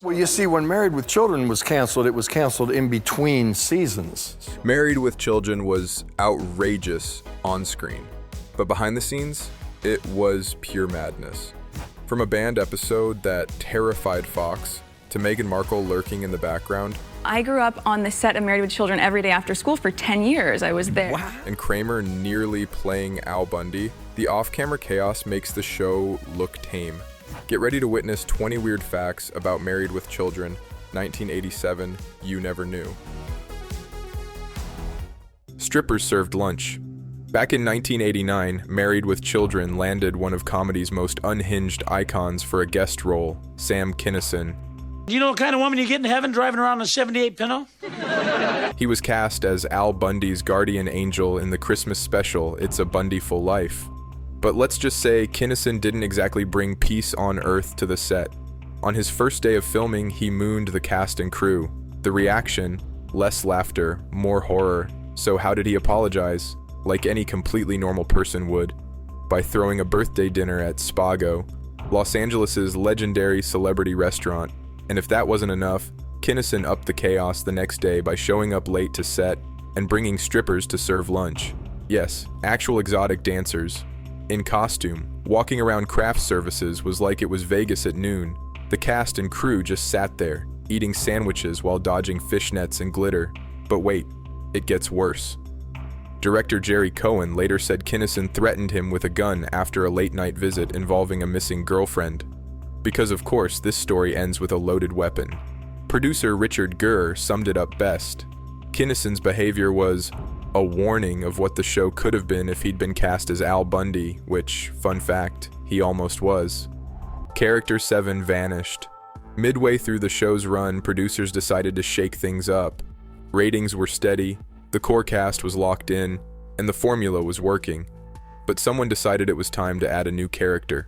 Well, you see, when Married with Children was canceled, it was canceled in between seasons. Married with Children was outrageous on screen, but behind the scenes, it was pure madness. From a banned episode that terrified Fox, to Meghan Markle lurking in the background. I grew up on the set of Married with Children every day after school for 10 years. I was there. Wow. And Kramer nearly playing Al Bundy. The off-camera chaos makes the show look tame. Get ready to witness 20 weird facts about Married with Children, 1987, you never knew. Strippers served lunch. Back in 1989, Married with Children landed one of comedy's most unhinged icons for a guest role, Sam Kinison. Do you know what kind of woman you get in heaven driving around a 78 Pinto? He was cast as Al Bundy's guardian angel in the Christmas special, It's a Bundyful Life. But let's just say Kinison didn't exactly bring peace on Earth to the set. On his first day of filming, he mooned the cast and crew. The reaction? Less laughter, more horror. So how did he apologize? Like any completely normal person would. By throwing a birthday dinner at Spago, Los Angeles' legendary celebrity restaurant. And if that wasn't enough, Kinison upped the chaos the next day by showing up late to set and bringing strippers to serve lunch. Yes, actual exotic dancers. In costume, walking around craft services was like it was Vegas at noon. The cast and crew just sat there, eating sandwiches while dodging fishnets and glitter. But wait, it gets worse. Director Jerry Cohen later said Kinison threatened him with a gun after a late-night visit involving a missing girlfriend. Because of course, this story ends with a loaded weapon. Producer Richard Gere summed it up best. Kinison's behavior was a warning of what the show could have been if he'd been cast as Al Bundy, which, fun fact, he almost was. Character 7 vanished. Midway through the show's run, producers decided to shake things up. Ratings were steady, the core cast was locked in, and the formula was working. But someone decided it was time to add a new character.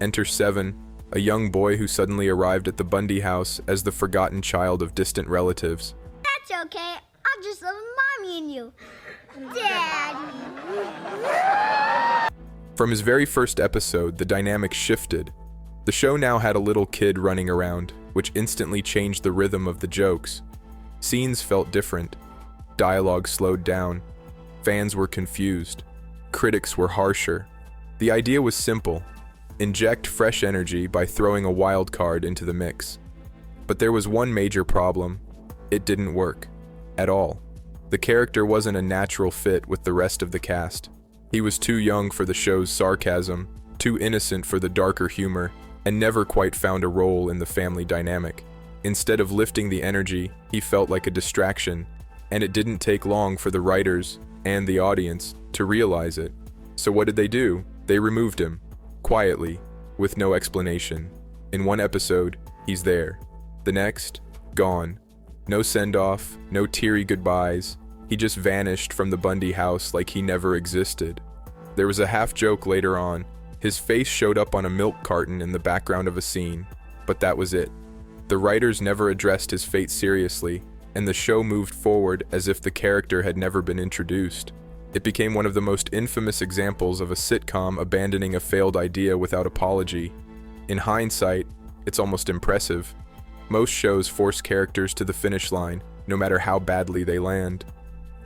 Enter 7, a young boy who suddenly arrived at the Bundy house as the forgotten child of distant relatives. That's okay. I'll just live with Mommy and you. Daddy. From his very first episode, the dynamic shifted. The show now had a little kid running around, which instantly changed the rhythm of the jokes. Scenes felt different. Dialogue slowed down. Fans were confused. Critics were harsher. The idea was simple. Inject fresh energy by throwing a wild card into the mix. But there was one major problem. It didn't work. At all. The character wasn't a natural fit with the rest of the cast. He was too young for the show's sarcasm, too innocent for the darker humor, and never quite found a role in the family dynamic. Instead of lifting the energy, he felt like a distraction, and it didn't take long for the writers and the audience to realize it. So what did they do? They removed him. Quietly, with no explanation. In one episode, he's there. The next, gone. No send-off, no teary goodbyes. He just vanished from the Bundy house like he never existed. There was a half-joke later on. His face showed up on a milk carton in the background of a scene, but that was it. The writers never addressed his fate seriously, and the show moved forward as if the character had never been introduced. It became one of the most infamous examples of a sitcom abandoning a failed idea without apology. In hindsight, it's almost impressive. Most shows force characters to the finish line, no matter how badly they land.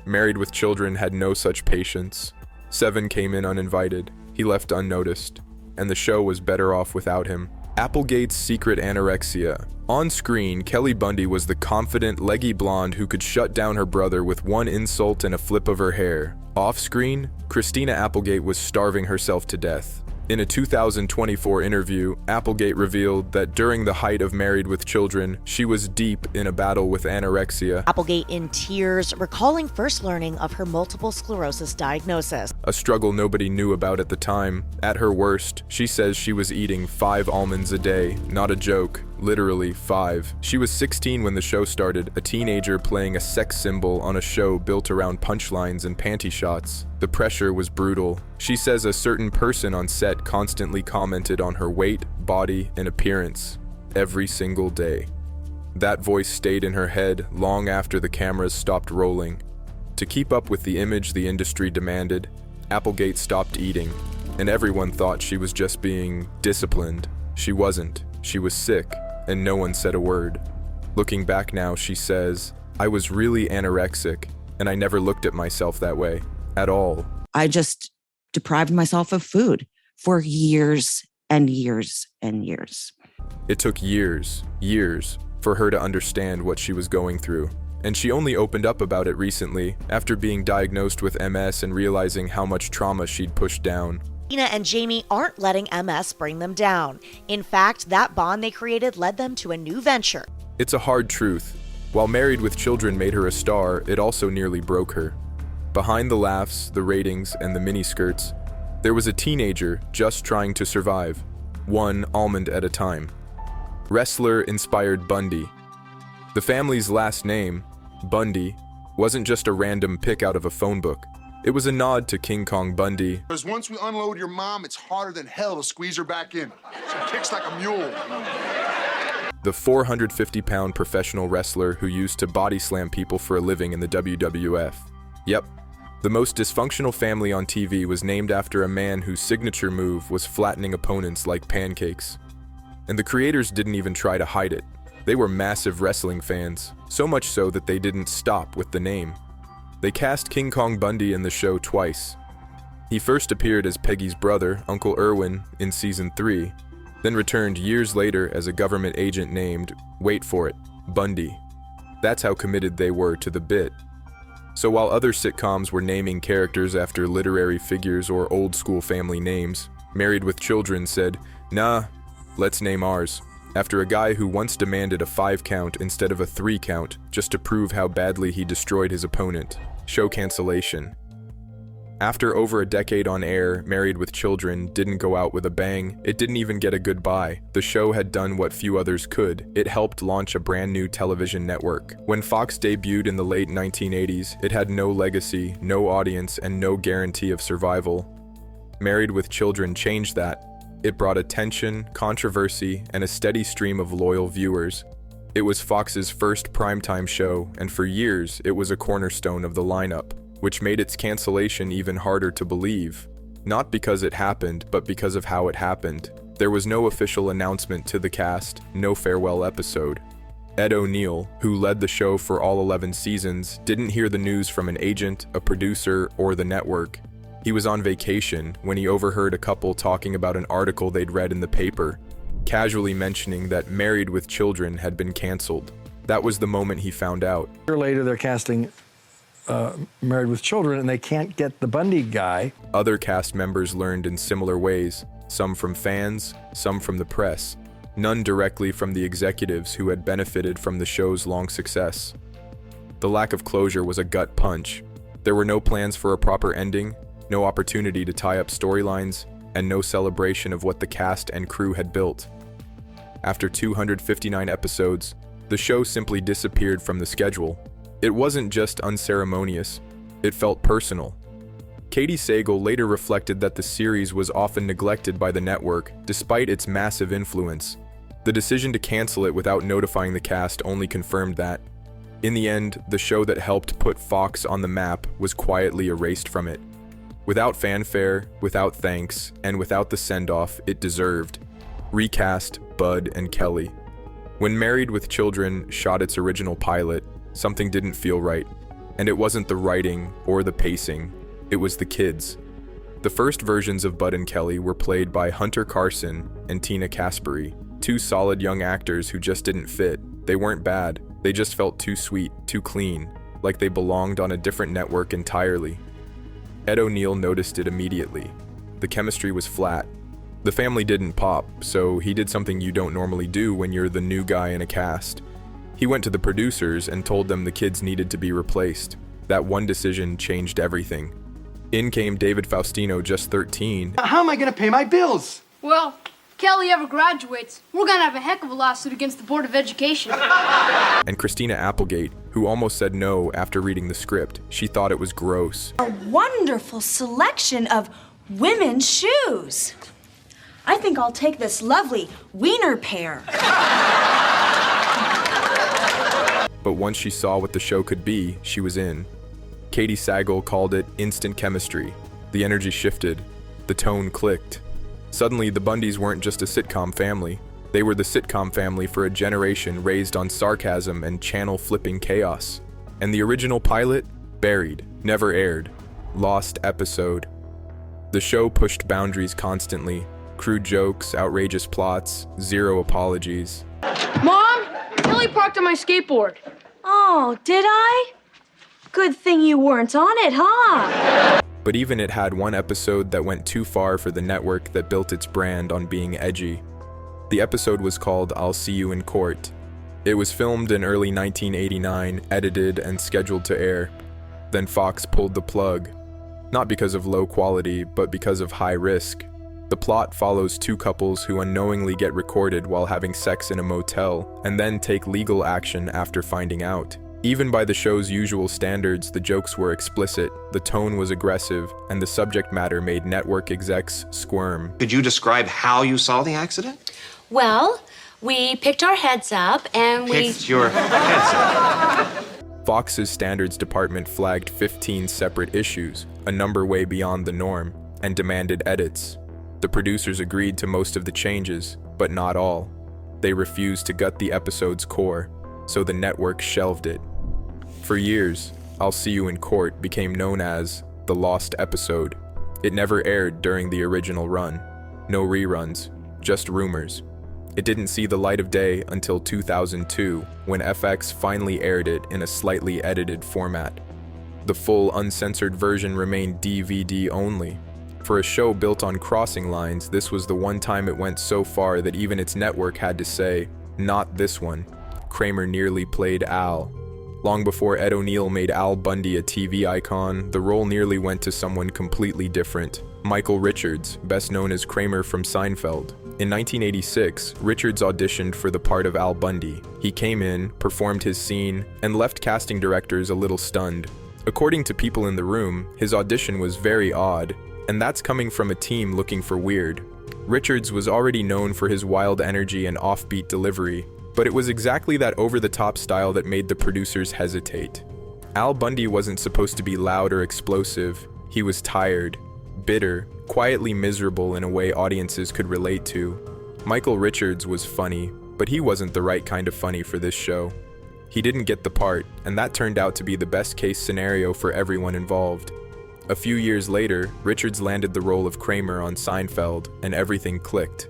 Married with Children had no such patience. 7 came in uninvited, he left unnoticed, and the show was better off without him. Applegate's secret anorexia. On screen, Kelly Bundy was the confident, leggy blonde who could shut down her brother with one insult and a flip of her hair. Off screen, Christina Applegate was starving herself to death. In a 2024 interview, Applegate revealed that during the height of Married with Children, she was deep in a battle with anorexia. Applegate in tears, recalling first learning of her multiple sclerosis diagnosis. A struggle nobody knew about at the time. At her worst, she says she was eating 5 almonds a day. Not a joke, literally 5. She was 16 when the show started, a teenager playing a sex symbol on a show built around punchlines and panty shots. The pressure was brutal. She says a certain person on set constantly commented on her weight, body, and appearance every single day. That voice stayed in her head long after the cameras stopped rolling. To keep up with the image the industry demanded, Applegate stopped eating, and everyone thought she was just being disciplined. She wasn't. She was sick. and no one said a word. Looking back now, she says, "I was really anorexic, and I never looked at myself that way, at all." I just deprived myself of food for years and years and years. It took years for her to understand what she was going through, and she only opened up about it recently after being diagnosed with MS and realizing how much trauma she'd pushed down. Tina and Jamie aren't letting MS bring them down. In fact, that bond they created led them to a new venture. It's a hard truth. While Married with Children made her a star, it also nearly broke her. Behind the laughs, the ratings, and the miniskirts, there was a teenager just trying to survive, one almond at a time. Wrestler-inspired Bundy. The family's last name, Bundy, wasn't just a random pick out of a phone book. It was a nod to King Kong Bundy. Because once we unload your mom, it's harder than hell to squeeze her back in. She kicks like a mule. The 450-pound professional wrestler who used to body slam people for a living in the WWF. Yep. The most dysfunctional family on TV was named after a man whose signature move was flattening opponents like pancakes. And the creators didn't even try to hide it. They were massive wrestling fans, so much so that they didn't stop with the name. They cast King Kong Bundy in the show twice. He first appeared as Peggy's brother, Uncle Irwin, in season 3, then returned years later as a government agent named, wait for it, Bundy. That's how committed they were to the bit. So while other sitcoms were naming characters after literary figures or old-school family names, Married with Children said, "Nah, let's name ours," after a guy who once demanded a 5 count instead of a 3 count just to prove how badly he destroyed his opponent. Show cancellation. After over a decade on air, Married with Children didn't go out with a bang. It didn't even get a goodbye. The show had done what few others could. It helped launch a brand new television network. When Fox debuted in the late 1980s, it had no legacy, no audience, and no guarantee of survival. Married with Children changed that. It brought attention, controversy, and a steady stream of loyal viewers. It was Fox's first primetime show, and for years, it was a cornerstone of the lineup, which made its cancellation even harder to believe. Not because it happened, but because of how it happened. There was no official announcement to the cast, no farewell episode. Ed O'Neill, who led the show for all 11 seasons, didn't hear the news from an agent, a producer, or the network. He was on vacation when he overheard a couple talking about an article they'd read in the paper, casually mentioning that Married with Children had been canceled. That was the moment he found out. A year later, they're casting Married with Children, and they can't get the Bundy guy. Other cast members learned in similar ways, some from fans, some from the press, none directly from the executives who had benefited from the show's long success. The lack of closure was a gut punch. There were no plans for a proper ending, no opportunity to tie up storylines, and no celebration of what the cast and crew had built. After 259 episodes, the show simply disappeared from the schedule. It wasn't just unceremonious, it felt personal. Katie Sagal later reflected that the series was often neglected by the network, despite its massive influence. The decision to cancel it without notifying the cast only confirmed that. In the end, the show that helped put Fox on the map was quietly erased from it. Without fanfare, without thanks, and without the send-off it deserved. Recast Bud and Kelly. When Married with Children shot its original pilot, something didn't feel right. And it wasn't the writing or the pacing, it was the kids. The first versions of Bud and Kelly were played by Hunter Carson and Tina Caspary, two solid young actors who just didn't fit. They weren't bad, they just felt too sweet, too clean, like they belonged on a different network entirely. Ed O'Neill noticed it immediately. The chemistry was flat. The family didn't pop, so he did something you don't normally do when you're the new guy in a cast. He went to the producers and told them the kids needed to be replaced. That one decision changed everything. In came David Faustino, just 13. How am I gonna pay my bills? Well, if Kelly ever graduates, we're gonna have a heck of a lawsuit against the Board of Education. And Christina Applegate, who almost said no after reading the script. She thought it was gross. A wonderful selection of women's shoes. I think I'll take this lovely wiener pair. But once she saw what the show could be, she was in. Katie Sagal called it instant chemistry. The energy shifted. The tone clicked. Suddenly, the Bundys weren't just a sitcom family. They were the sitcom family for a generation raised on sarcasm and channel-flipping chaos. And the original pilot? Buried, never aired. Lost episode. The show pushed boundaries constantly. Crude jokes, outrageous plots, zero apologies. Mom, Billy parked on my skateboard. Oh, did I? Good thing you weren't on it, huh? But even it had one episode that went too far for the network that built its brand on being edgy. The episode was called I'll See You in Court. It was filmed in early 1989, edited, and scheduled to air. Then Fox pulled the plug. Not because of low quality, but because of high risk. The plot follows two couples who unknowingly get recorded while having sex in a motel, and then take legal action after finding out. Even by the show's usual standards, the jokes were explicit, the tone was aggressive, and the subject matter made network execs squirm. Could you describe how you saw the accident? Well, we picked our heads up and Picked your heads up. Fox's standards department flagged 15 separate issues, a number way beyond the norm, and demanded edits. The producers agreed to most of the changes, but not all. They refused to gut the episode's core, so the network shelved it. For years, I'll See You in Court became known as the lost episode. It never aired during the original run. No reruns, just rumors. It didn't see the light of day until 2002, when FX finally aired it in a slightly edited format. The full uncensored version remained DVD only. For a show built on crossing lines, this was the one time it went so far that even its network had to say, "Not this one." Kramer nearly played Al. Long before Ed O'Neill made Al Bundy a TV icon, the role nearly went to someone completely different. Michael Richards, best known as Kramer from Seinfeld. In 1986, Richards auditioned for the part of Al Bundy. He came in, performed his scene, and left casting directors a little stunned. According to people in the room, his audition was very odd, and that's coming from a team looking for weird. Richards was already known for his wild energy and offbeat delivery, but it was exactly that over-the-top style that made the producers hesitate. Al Bundy wasn't supposed to be loud or explosive. He was tired, bitter, quietly miserable in a way audiences could relate to. Michael Richards was funny, but he wasn't the right kind of funny for this show. He didn't get the part, and that turned out to be the best-case scenario for everyone involved. A few years later, Richards landed the role of Kramer on Seinfeld, and everything clicked.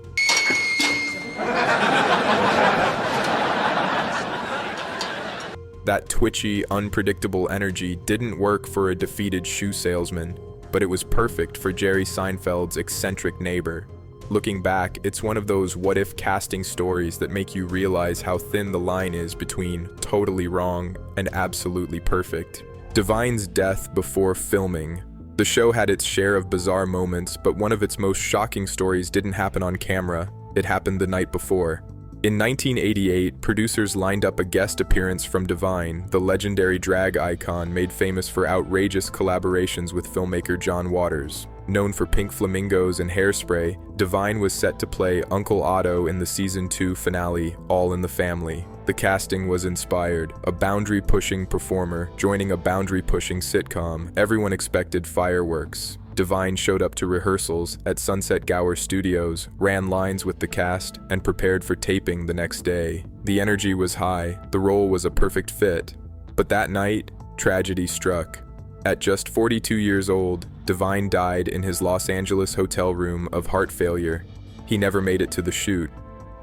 That twitchy, unpredictable energy didn't work for a defeated shoe salesman, but it was perfect for Jerry Seinfeld's eccentric neighbor. Looking back, it's one of those what-if casting stories that make you realize how thin the line is between totally wrong and absolutely perfect. Divine's death before filming. The show had its share of bizarre moments, but one of its most shocking stories didn't happen on camera. It happened the night before. In 1988, producers lined up a guest appearance from Divine, the legendary drag icon made famous for outrageous collaborations with filmmaker John Waters. Known for Pink Flamingos and Hairspray, Divine was set to play Uncle Otto in the Season 2 finale, All in the Family. The casting was inspired, a boundary-pushing performer joining a boundary-pushing sitcom. Everyone expected fireworks. Divine showed up to rehearsals at Sunset Gower Studios, ran lines with the cast, and prepared for taping the next day. The energy was high, the role was a perfect fit. But that night, tragedy struck. At just 42 years old, Divine died in his Los Angeles hotel room of heart failure. He never made it to the shoot.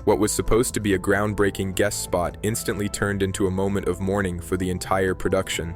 What was supposed to be a groundbreaking guest spot instantly turned into a moment of mourning for the entire production.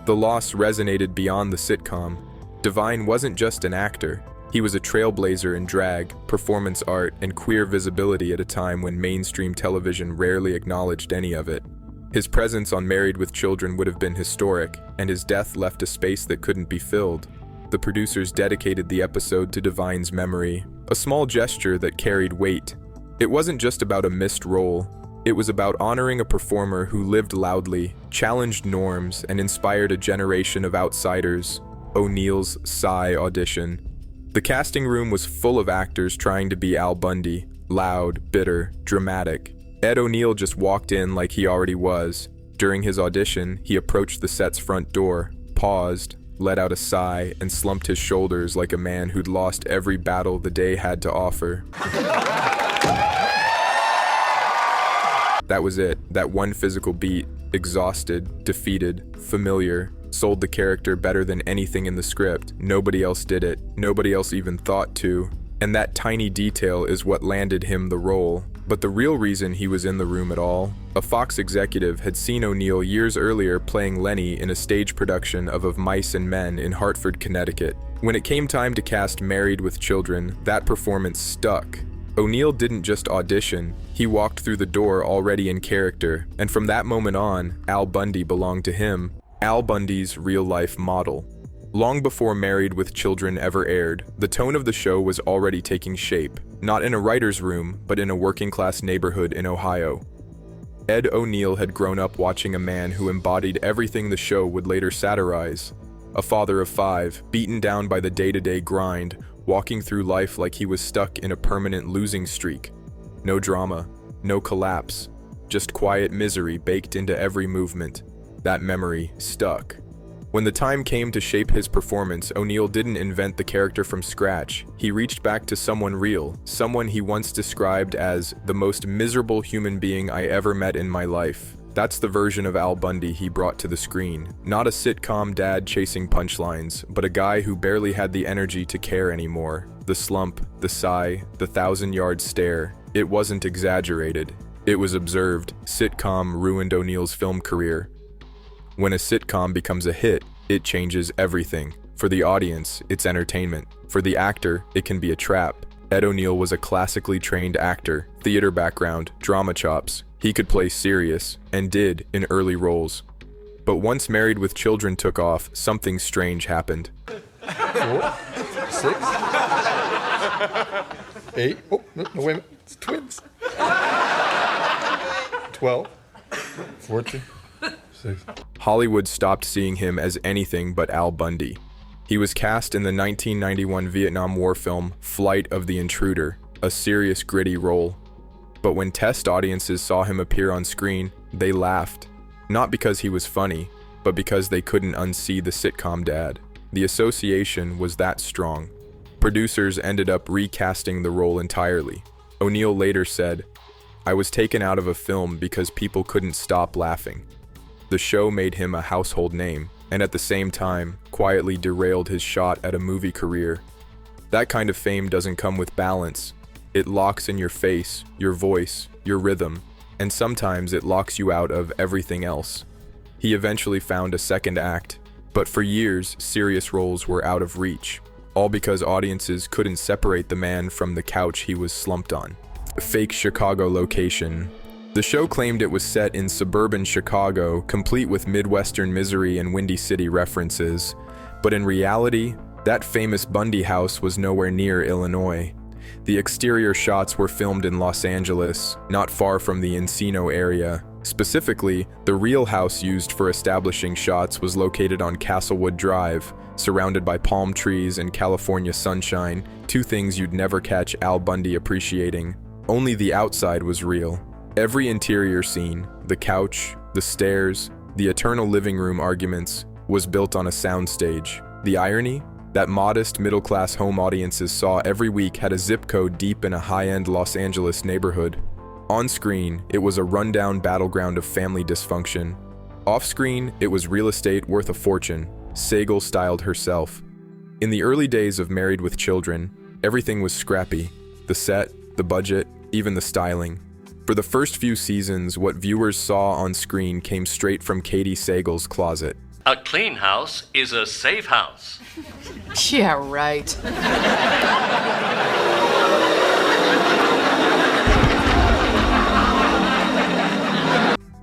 The loss resonated beyond the sitcom. Divine wasn't just an actor. He was a trailblazer in drag, performance art, and queer visibility at a time when mainstream television rarely acknowledged any of it. His presence on Married with Children would have been historic, and his death left a space that couldn't be filled. The producers dedicated the episode to Divine's memory, a small gesture that carried weight. It wasn't just about a missed role. It was about honoring a performer who lived loudly, challenged norms, and inspired a generation of outsiders. O'Neill's Sigh audition. The casting room was full of actors trying to be Al Bundy, loud, bitter, dramatic. Ed O'Neill just walked in like he already was. During his audition, he approached the set's front door, paused, let out a sigh, and slumped his shoulders like a man who'd lost every battle the day had to offer. That was it. That one physical beat, exhausted, defeated, familiar, sold the character better than anything in the script. Nobody else did it. Nobody else even thought to. And that tiny detail is what landed him the role. But the real reason he was in the room at all, a Fox executive had seen O'Neill years earlier playing Lenny in a stage production of Mice and Men in Hartford, Connecticut. When it came time to cast Married with Children, that performance stuck. O'Neill didn't just audition, he walked through the door already in character, and from that moment on, Al Bundy belonged to him, Al Bundy's real-life model. Long before Married with Children ever aired, the tone of the show was already taking shape, not in a writer's room, but in a working-class neighborhood in Ohio. Ed O'Neill had grown up watching a man who embodied everything the show would later satirize. A father of 5, beaten down by the day-to-day grind, walking through life like he was stuck in a permanent losing streak. No drama, no collapse, just quiet misery baked into every movement. That memory stuck. When the time came to shape his performance, O'Neill didn't invent the character from scratch. He reached back to someone real, someone he once described as the most miserable human being I ever met in my life. That's the version of Al Bundy he brought to the screen. Not a sitcom dad chasing punchlines, but a guy who barely had the energy to care anymore. The slump, the sigh, the 1,000-yard stare. It wasn't exaggerated. It was observed. Sitcom ruined O'Neill's film career. When a sitcom becomes a hit, it changes everything. For the audience, it's entertainment. For the actor, it can be a trap. Ed O'Neill was a classically trained actor, theater background, drama chops. He could play serious, and did, in early roles. But once Married with Children took off, something strange happened. 4, 6, 8, oh, no, wait a minute, it's twins. 12, 14, 6. Hollywood stopped seeing him as anything but Al Bundy. He was cast in the 1991 Vietnam War film Flight of the Intruder, a serious, gritty role. But when test audiences saw him appear on screen, they laughed. Not because he was funny, but because they couldn't unsee the sitcom dad. The association was that strong. Producers ended up recasting the role entirely. O'Neill later said, "I was taken out of a film because people couldn't stop laughing." The show made him a household name, and at the same time, quietly derailed his shot at a movie career. That kind of fame doesn't come with balance. It locks in your face, your voice, your rhythm, and sometimes it locks you out of everything else. He eventually found a second act, but for years, serious roles were out of reach, all because audiences couldn't separate the man from the couch he was slumped on. Fake Chicago location. The show claimed it was set in suburban Chicago, complete with Midwestern misery and Windy City references, but in reality, that famous Bundy house was nowhere near Illinois. The exterior shots were filmed in Los Angeles, not far from the Encino area. Specifically, the real house used for establishing shots was located on Castlewood Drive, surrounded by palm trees and California sunshine, two things you'd never catch Al Bundy appreciating. Only the outside was real. Every interior scene, the couch, the stairs, the eternal living room arguments, was built on a soundstage. The irony? That modest middle-class home audiences saw every week had a zip code deep in a high-end Los Angeles neighborhood. On screen, it was a rundown battleground of family dysfunction. Off-screen, it was real estate worth a fortune, Sagal styled herself. In the early days of Married with Children, everything was scrappy. The set, the budget, even the styling. For the first few seasons, what viewers saw on screen came straight from Katie Sagal's closet. A clean house is a safe house. Yeah, right.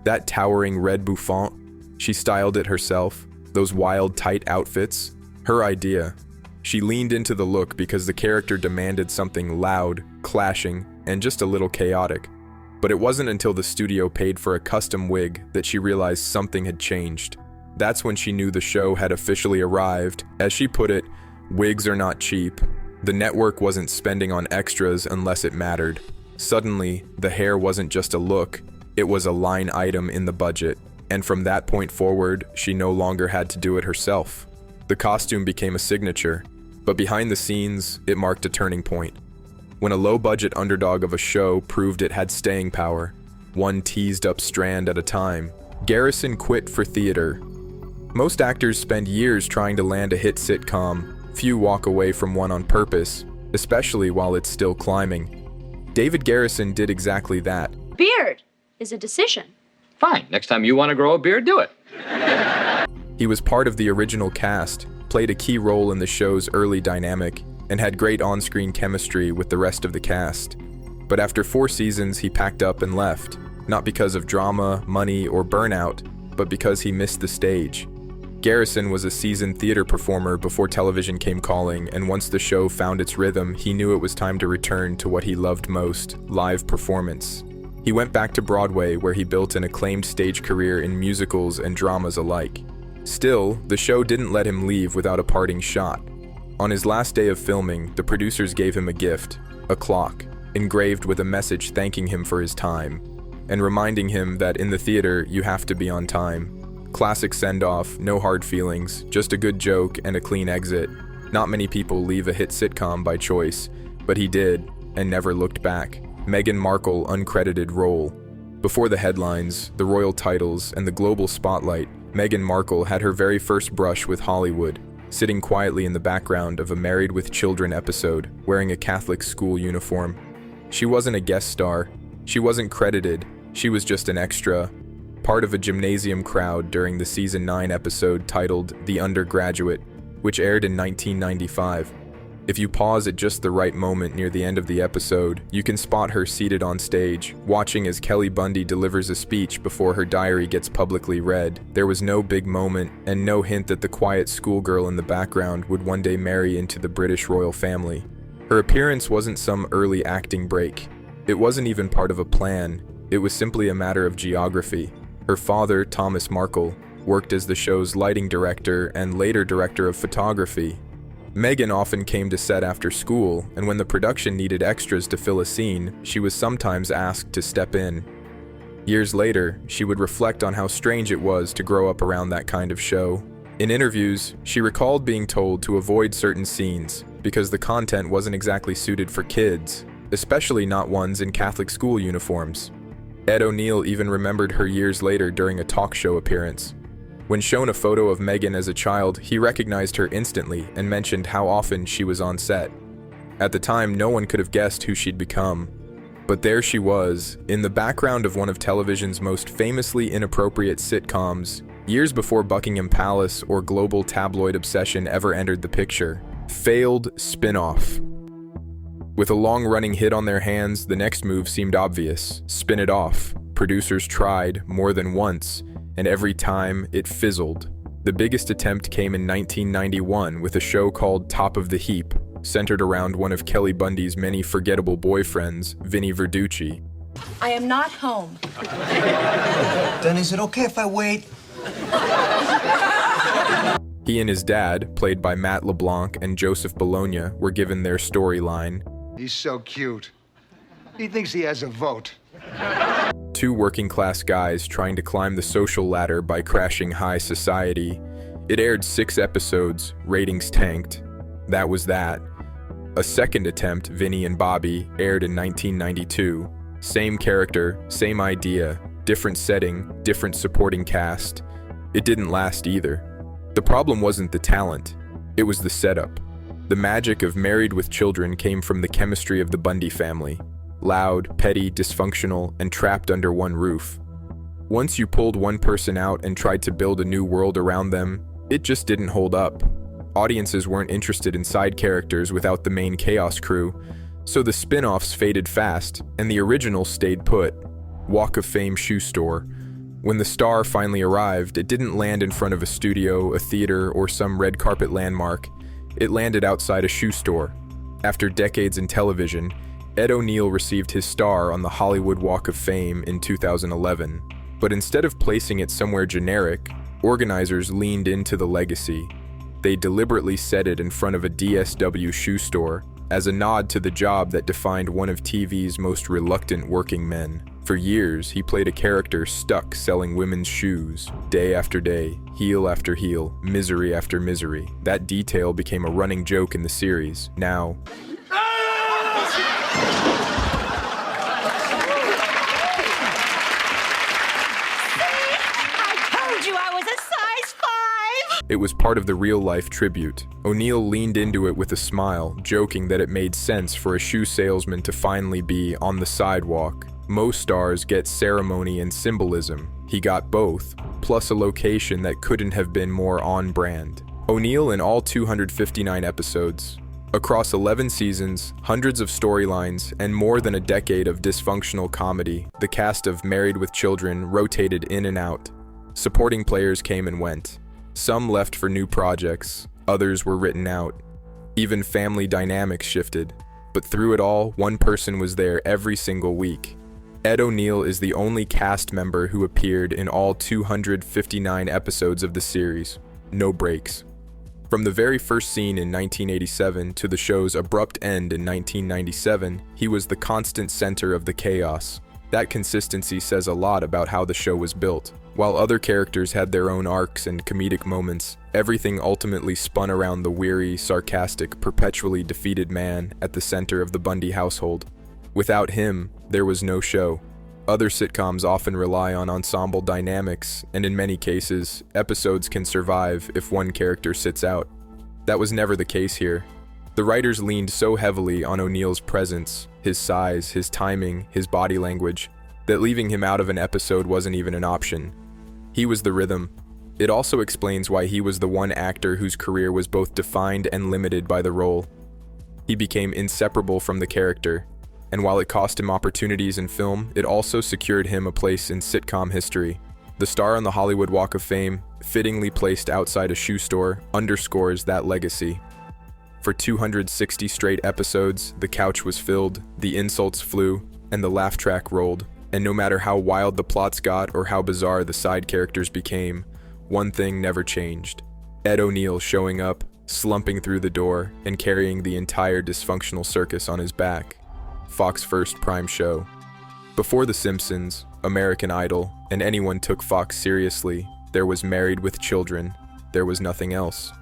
That towering red bouffant, she styled it herself. Those wild, tight outfits, her idea. She leaned into the look because the character demanded something loud, clashing, and just a little chaotic. But it wasn't until the studio paid for a custom wig that she realized something had changed. That's when she knew the show had officially arrived. As she put it, wigs are not cheap. The network wasn't spending on extras unless it mattered. Suddenly, the hair wasn't just a look, it was a line item in the budget. And from that point forward, she no longer had to do it herself. The costume became a signature, but behind the scenes, it marked a turning point. When a low-budget underdog of a show proved it had staying power, one teased up strand at a time. Garrison quit for theater. Most actors spend years trying to land a hit sitcom. Few walk away from one on purpose, especially while it's still climbing. David Garrison did exactly that. Beard is a decision. Fine. Next time you want to grow a beard, do it. He was part of the original cast, played a key role in the show's early dynamic, and had great on-screen chemistry with the rest of the cast. But after 4 seasons, he packed up and left, not because of drama, money, or burnout, but because he missed the stage. Garrison was a seasoned theater performer before television came calling, and once the show found its rhythm, he knew it was time to return to what he loved most, live performance. He went back to Broadway, where he built an acclaimed stage career in musicals and dramas alike. Still, the show didn't let him leave without a parting shot. On his last day of filming, the producers gave him a gift, a clock, engraved with a message thanking him for his time, and reminding him that in the theater, you have to be on time. Classic send-off, no hard feelings, just a good joke and a clean exit. Not many people leave a hit sitcom by choice, but he did, and never looked back. Meghan Markle uncredited role. Before the headlines, the royal titles, and the global spotlight, Meghan Markle had her very first brush with Hollywood, sitting quietly in the background of a Married with Children episode, wearing a Catholic school uniform. She wasn't a guest star. She wasn't credited. She was just an extra, part of a gymnasium crowd during the season 9 episode titled The Undergraduate, which aired in 1995. If you pause at just the right moment near the end of the episode, you can spot her seated on stage, watching as Kelly Bundy delivers a speech before her diary gets publicly read. There was no big moment, and no hint that the quiet schoolgirl in the background would one day marry into the British royal family. Her appearance wasn't some early acting break. It wasn't even part of a plan. It was simply a matter of geography. Her father, Thomas Markle, worked as the show's lighting director and later director of photography. Meghan often came to set after school, and when the production needed extras to fill a scene, she was sometimes asked to step in. Years later, she would reflect on how strange it was to grow up around that kind of show. In interviews, she recalled being told to avoid certain scenes because the content wasn't exactly suited for kids, especially not ones in Catholic school uniforms. Ed O'Neill even remembered her years later during a talk show appearance. When shown a photo of Meghan as a child, he recognized her instantly and mentioned how often she was on set. At the time, no one could have guessed who she'd become. But there she was, in the background of one of television's most famously inappropriate sitcoms, years before Buckingham Palace or global tabloid obsession ever entered the picture. Failed spin-off. With a long-running hit on their hands, the next move seemed obvious. Spin it off. Producers tried, more than once, and every time it fizzled. The biggest attempt came in 1991 with a show called Top of the Heap, centered around one of Kelly Bundy's many forgettable boyfriends, Vinny Verducci. I am not home. Then is it okay if I wait? He and his dad, played by Matt LeBlanc and Joseph Bologna, were given their storyline. He's so cute. He thinks he has a vote. 2 working-class guys trying to climb the social ladder by crashing high society. It aired 6 episodes, ratings tanked. That was that. A second attempt, Vinny and Bobby, aired in 1992. Same character, same idea, different setting, different supporting cast. It didn't last either. The problem wasn't the talent, it was the setup. The magic of Married with Children came from the chemistry of the Bundy family. Loud, petty, dysfunctional, and trapped under one roof. Once you pulled one person out and tried to build a new world around them, it just didn't hold up. Audiences weren't interested in side characters without the main chaos crew, so the spin-offs faded fast, and the originals stayed put. Walk of Fame shoe store. When the star finally arrived, it didn't land in front of a studio, a theater, or some red carpet landmark. It landed outside a shoe store. After decades in television, Ed O'Neill received his star on the Hollywood Walk of Fame in 2011. But instead of placing it somewhere generic, organizers leaned into the legacy. They deliberately set it in front of a DSW shoe store as a nod to the job that defined one of TV's most reluctant working men. For years, he played a character stuck selling women's shoes, day after day, heel after heel, misery after misery. That detail became a running joke in the series. Now, told you I was a size 5! It was part of the real-life tribute. O'Neill leaned into it with a smile, joking that it made sense for a shoe salesman to finally be on the sidewalk. Most stars get ceremony and symbolism. He got both, plus a location that couldn't have been more on-brand. O'Neill in all 259 episodes. Across 11 seasons, hundreds of storylines, and more than a decade of dysfunctional comedy, the cast of Married with Children rotated in and out. Supporting players came and went. Some left for new projects, others were written out. Even family dynamics shifted. But through it all, one person was there every single week. Ed O'Neill is the only cast member who appeared in all 259 episodes of the series. No breaks. From the very first scene in 1987 to the show's abrupt end in 1997, he was the constant center of the chaos. That consistency says a lot about how the show was built. While other characters had their own arcs and comedic moments, everything ultimately spun around the weary, sarcastic, perpetually defeated man at the center of the Bundy household. Without him, there was no show. Other sitcoms often rely on ensemble dynamics, and in many cases, episodes can survive if one character sits out. That was never the case here. The writers leaned so heavily on O'Neill's presence, his size, his timing, his body language, that leaving him out of an episode wasn't even an option. He was the rhythm. It also explains why he was the one actor whose career was both defined and limited by the role. He became inseparable from the character. And while it cost him opportunities in film, it also secured him a place in sitcom history. The star on the Hollywood Walk of Fame, fittingly placed outside a shoe store, underscores that legacy. For 260 straight episodes, the couch was filled, the insults flew, and the laugh track rolled. And no matter how wild the plots got or how bizarre the side characters became, one thing never changed. Ed O'Neill showing up, slumping through the door, and carrying the entire dysfunctional circus on his back. Fox's first prime show. Before The Simpsons, American Idol, and anyone took Fox seriously, there was Married with Children. There was nothing else.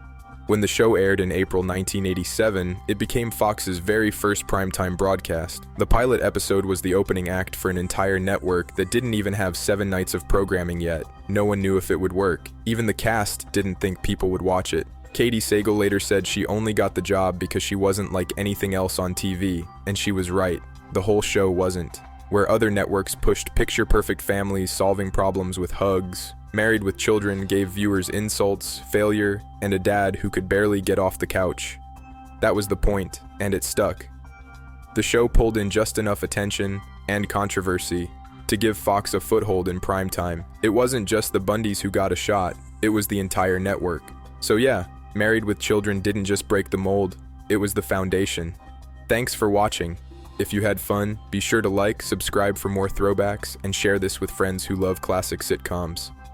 When the show aired in April 1987, it became Fox's very first primetime broadcast. The pilot episode was the opening act for an entire network that didn't even have 7 nights of programming yet. No one knew if it would work. Even the cast didn't think people would watch it. Katie Sagal later said she only got the job because she wasn't like anything else on TV, and she was right. The whole show wasn't. Where other networks pushed picture-perfect families solving problems with hugs, Married with Children gave viewers insults, failure, and a dad who could barely get off the couch. That was the point, and it stuck. The show pulled in just enough attention and controversy to give Fox a foothold in primetime. It wasn't just the Bundys who got a shot, it was the entire network. So yeah, Married with Children didn't just break the mold, it was the foundation. Thanks for watching. If you had fun, be sure to like, subscribe for more throwbacks, and share this with friends who love classic sitcoms.